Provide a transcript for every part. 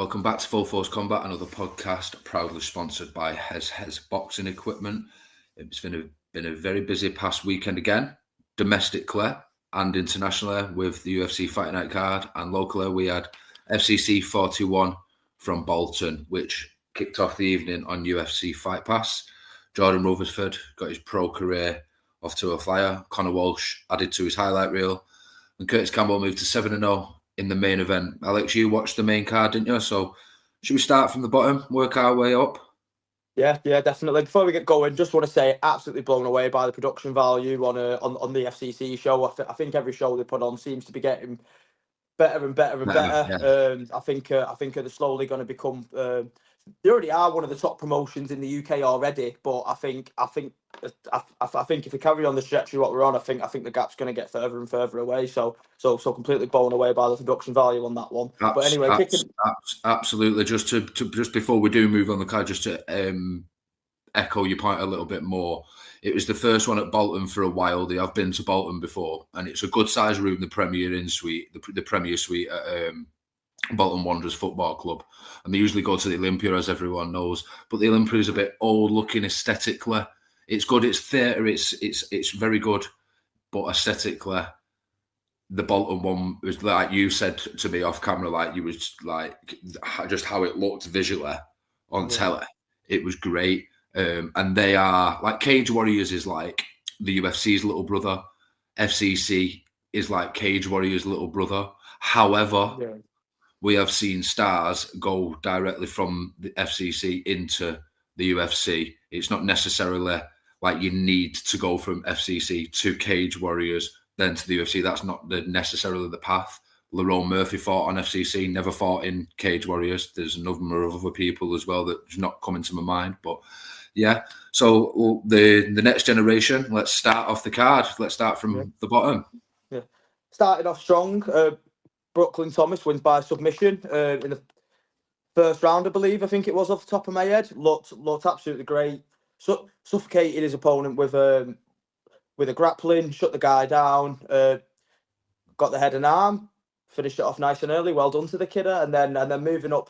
Welcome back to Full Force Combat, another podcast proudly sponsored by Hez Boxing Equipment. It's been a very busy past weekend again, domestically and internationally with the UFC Fight Night card, and locally we had FCC 41 from Bolton, which kicked off the evening on UFC Fight Pass. Jordan Rutherford got his pro career off to a flyer. Connor Walsh added to his highlight reel, and Kurtis Campbell moved to 7-0 in the main event. Alex, you watched the main card, didn't you? So should we start from the bottom, work our way up? Yeah, definitely. Before we get going, just want to say absolutely blown away by the production value on the FCC show. I think every show they put on seems to be getting better and better and better. Yeah. I think they're slowly going to become. They already are one of the top promotions in the UK already, but I think if we carry on the trajectory what we're on, I think the gap's going to get further and further away. So completely blown away by the production value on that one. But anyway, absolutely. Just before we do move on the card, just to echo your point a little bit more. It was the first one at Bolton for a while. I've been to Bolton before, and it's a good size room, the Premier Inn Suite, the Premier Suite at Bolton Wanderers Football Club, and they usually go to the Olympia, as everyone knows. But the Olympia is a bit old looking aesthetically. It's good. It's theatre. It's very good, but aesthetically, the Bolton one was, like you said to me off camera, like you was like just how it looked visually on telly. It was great. And they are like Cage Warriors is like the UFC's little brother. FCC is like Cage Warriors' little brother. However, we have seen stars go directly from the FCC into the UFC. It's not necessarily like you need to go from FCC to Cage Warriors, then to the UFC. That's not necessarily the path. Lerone Murphy fought on FCC, never fought in Cage Warriors. There's a number of other people as well that's not coming to my mind. But yeah, so the next generation, let's start off the card. Let's start from the bottom. Yeah, started off strong. Brooklyn Thomas wins by submission in the first round, I believe. I think it was off the top of my head. Looked absolutely great. Suffocated his opponent with a grappling, shut the guy down, got the head and arm, finished it off nice and early. Well done to the kidder. And then moving up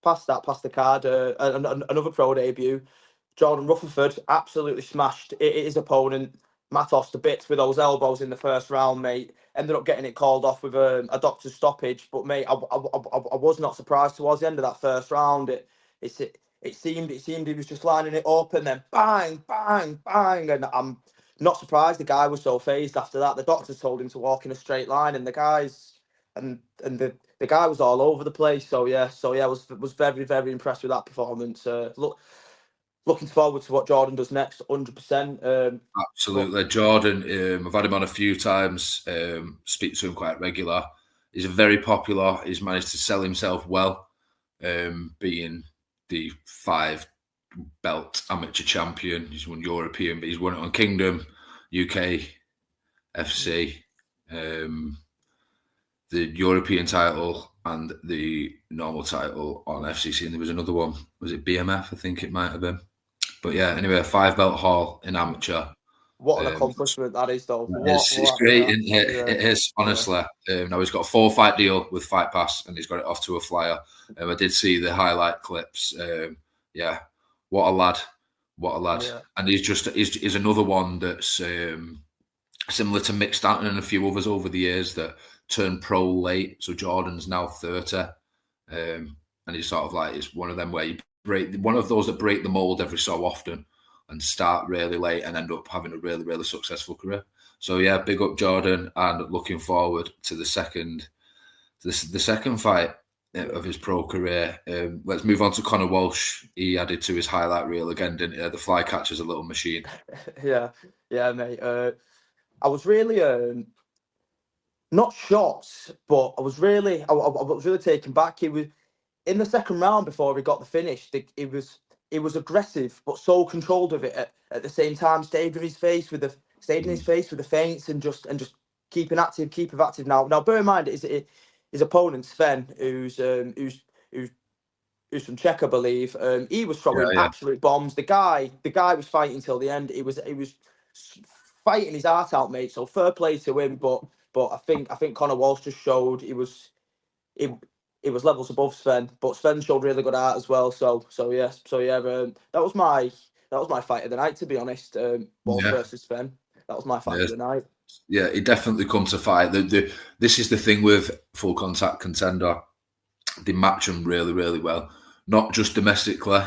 past the card, another pro debut, Jordan Rutherford absolutely smashed his opponent, Matos, to bits with those elbows in the first round, mate. Ended up getting it called off with a doctor's stoppage. But mate, I was not surprised towards the end of that first round. It seemed he was just lining it up, and then bang, bang, bang, and I'm not surprised the guy was so phased after that. The doctors told him to walk in a straight line, and the guy was all over the place. So yeah, I was very, very impressed with that performance. Looking forward to what Jordan does next, 100%. Absolutely. Jordan, I've had him on a few times, speak to him quite regular. He's very popular. He's managed to sell himself well, being the 5-belt amateur champion. He's won European, but he's won it on Kingdom, UK, FC, the European title and the normal title on FCC. And there was another one. Was it BMF? I think it might have been. But yeah, anyway, a 5-belt haul in amateur. What an accomplishment that is, though. It's great. It is, honestly. Now he's got a 4-fight deal with Fight Pass, and he's got it off to a flyer. I did see the highlight clips. Yeah, what a lad. What a lad. Yeah. And he's another one that's similar to Mick Stanton and a few others over the years that turned pro late. So Jordan's now 30. And he's sort of like, it's one of them where you one of those that break the mold every so often and start really late and end up having a really, really successful career. So yeah, big up Jordan, and looking forward to the second fight of his pro career. Let's move on to Connor Walsh. He added to his highlight reel again, didn't he? The fly catcher's a little machine. yeah, mate. I was really not shocked, but I was really taken back. He was in the second round before he got the finish. It was aggressive, but so controlled of it at the same time. Stayed in his face with the feints and just keeping active. Now, bear in mind, his opponent Sven, who's from Czech, I believe. He was throwing absolute bombs. The guy was fighting till the end. He was fighting his heart out, mate. So fair play to him. But I think Connor Walsh just showed he was levels above Sven, but Sven showed really good art as well. So yeah, that was my fight of the night, to be honest. Walsh versus Sven. That was my fight of the night. Yeah, he definitely comes to fight. This is the thing with full contact Contender. They match them really, really well. Not just domestically,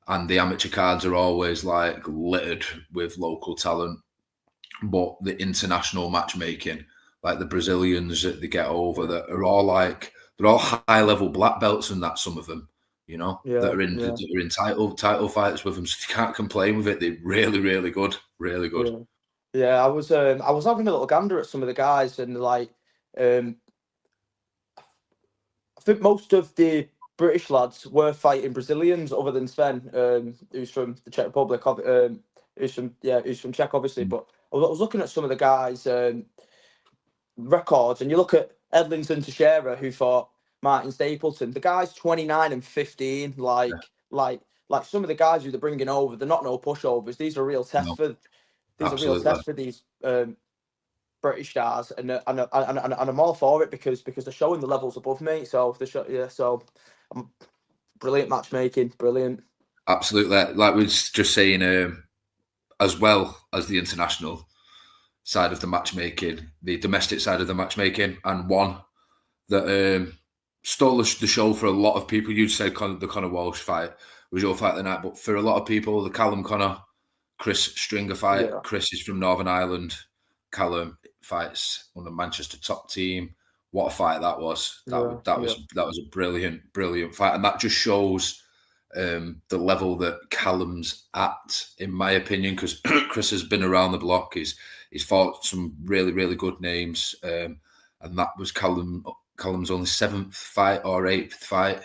and the amateur cards are always like littered with local talent, but the international matchmaking, like the Brazilians that they get over, that are all like they're all high level black belts, and that some of them, you know, that are in title fights with them. So you can't complain with it. They're really, really good, really good. Yeah, I was having a little gander at some of the guys, and like, I think most of the British lads were fighting Brazilians, other than Sven, who's from the Czech Republic. Who's from Czech, obviously. But I was looking at some of the guys' records, and you look at Edlinson Teixeira, who fought Martin Stapleton. The guy's 29 and 15. Like some of the guys who they're bringing over, they're not no pushovers. These are real tests for. These are real tests for these British stars, and I'm all for it because they're showing the levels above me. So brilliant matchmaking, brilliant. Absolutely, like we were just saying, as well as the international side of the matchmaking, the domestic side of the matchmaking, and one that stole the show for a lot of people. You'd say the Connor Walsh fight was your fight of the night, but for a lot of people, the Callum Connor Chris Stringer fight. Yeah. Chris is from Northern Ireland. Callum fights on the Manchester top team. What a fight that was! That was a brilliant fight, and that just shows the level that Callum's at, in my opinion, because Chris has been around the block. He's fought some really good names, and that was Callum's only 7th fight or 8th fight.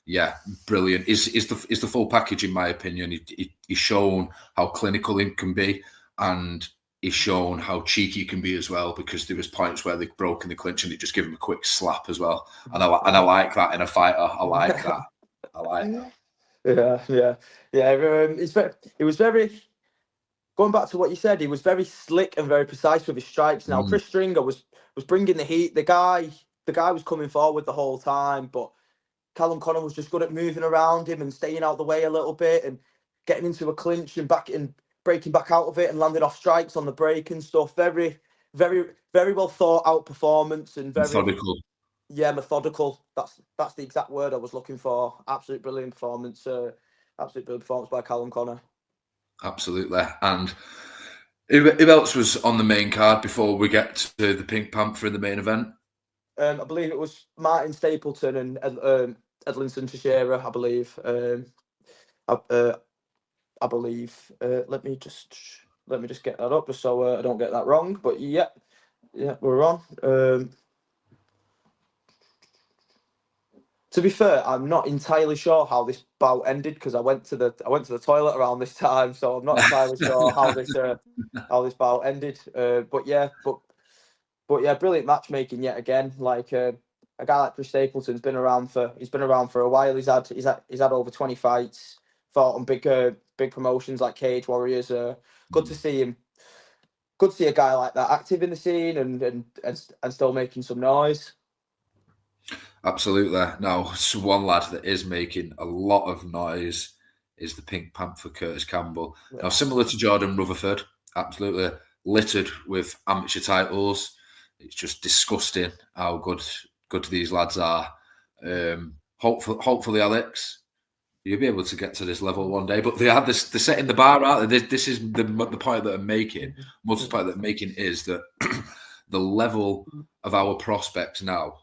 Yeah. Brilliant. Is the full package, in my opinion. He's shown how clinical he can be, and he's shown how cheeky he can be as well, because there was points where they broke in the clinch and they just give him a quick slap as well. And I like that in a fighter. I like that. I like that. Yeah. It was very. Going back to what you said, he was very slick and very precise with his strikes. Now, Chris Stringer was bringing the heat. The guy was coming forward the whole time, but Callum Connor was just good at moving around him and staying out the way a little bit and getting into a clinch and breaking back out of it and landing off strikes on the break and stuff. Very, very, very well thought out performance, and very methodical. Yeah, methodical. That's the exact word I was looking for. Absolute brilliant performance. Absolute brilliant performance by Callum Connor. Absolutely. And who else was on the main card before we get to the Pink Panther in the main event? I believe it was Martin Stapleton and Edlinson Teixeira, I believe. I believe. Let me just get that up just so I don't get that wrong. But yeah, we're on. To be fair, I'm not entirely sure how this bout ended, because I went to the toilet around this time, so I'm not entirely sure how this bout ended. But yeah, brilliant matchmaking yet again. Like a guy like Chris Stapleton's been around for a while. He's had over 20 fights, fought on big promotions like Cage Warriors. Good to see him. Good to see a guy like that active in the scene and still making some noise. Absolutely. Now, one lad that is making a lot of noise is the Pink Panther, Kurtis Campbell. Yeah. Now, similar to Jordan Rutherford, absolutely littered with amateur titles. It's just disgusting how good these lads are. Hopefully, Alex, you'll be able to get to this level one day. But they're setting the bar out. This is the point that I'm making. Most of the point that I'm making is that the level of our prospects now,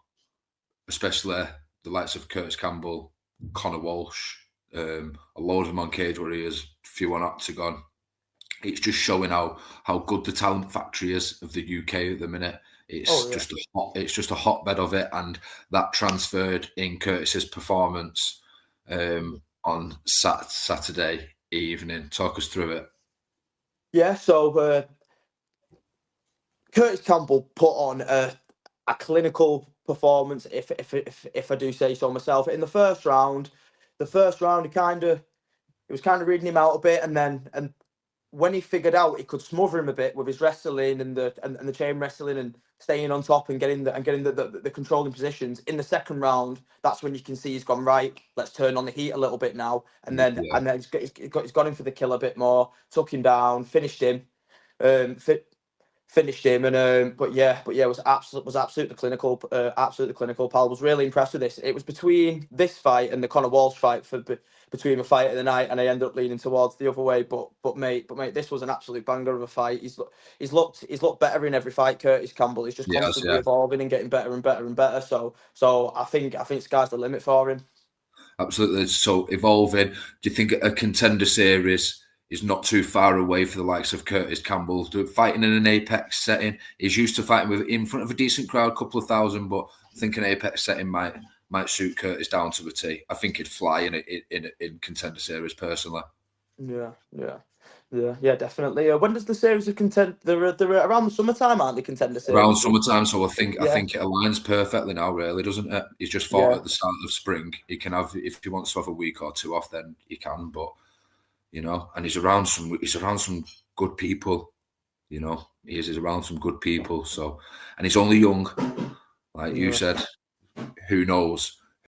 especially the likes of Kurtis Campbell, Connor Walsh, a load of them on Cage Warriors, few on Octagon. It's just showing how good the talent factory is of the UK at the minute. It's just a hotbed of it, and that transferred in Curtis's performance on Saturday evening. Talk us through it. Yeah, so Kurtis Campbell put on a clinical performance, if I do say so myself. In the first round, he was kind of reading him out a bit, and when he figured out he could smother him a bit with his wrestling and the chain wrestling and staying on top and getting the controlling positions in the second round, that's when you can see he's gone right. Let's turn on the heat a little bit now, and then he's gone in for the kill a bit more, took him down, finished him. Finished him, and but yeah, was absolutely clinical, absolutely clinical. Pal was really impressed with this. It was between this fight and the Conor Walsh fight between the fight of the night, and I ended up leaning towards the other way. But mate, this was an absolute banger of a fight. He's looked better in every fight. Curtis Campbell, he's just constantly evolving and getting better and better and better. So I think sky's the limit for him. Absolutely. So evolving. Do you think a Contender series is not too far away for the likes of Kurtis Campbell? Fighting in an Apex setting, he's used to fighting in front of a decent crowd, a couple of thousand, but I think an Apex setting might suit Kurtis down to a T. I think he'd fly in Contender series personally. Yeah, definitely. When does the series of Contender? They're around the summertime, aren't they? Contender series around summertime, so I think it aligns perfectly now, really, doesn't it? He's just fought at the start of spring. He can have, if he wants to have a week or two off, then he can. But and he's around some good people. He's around some good people. So, and he's only young, like you said. Who knows?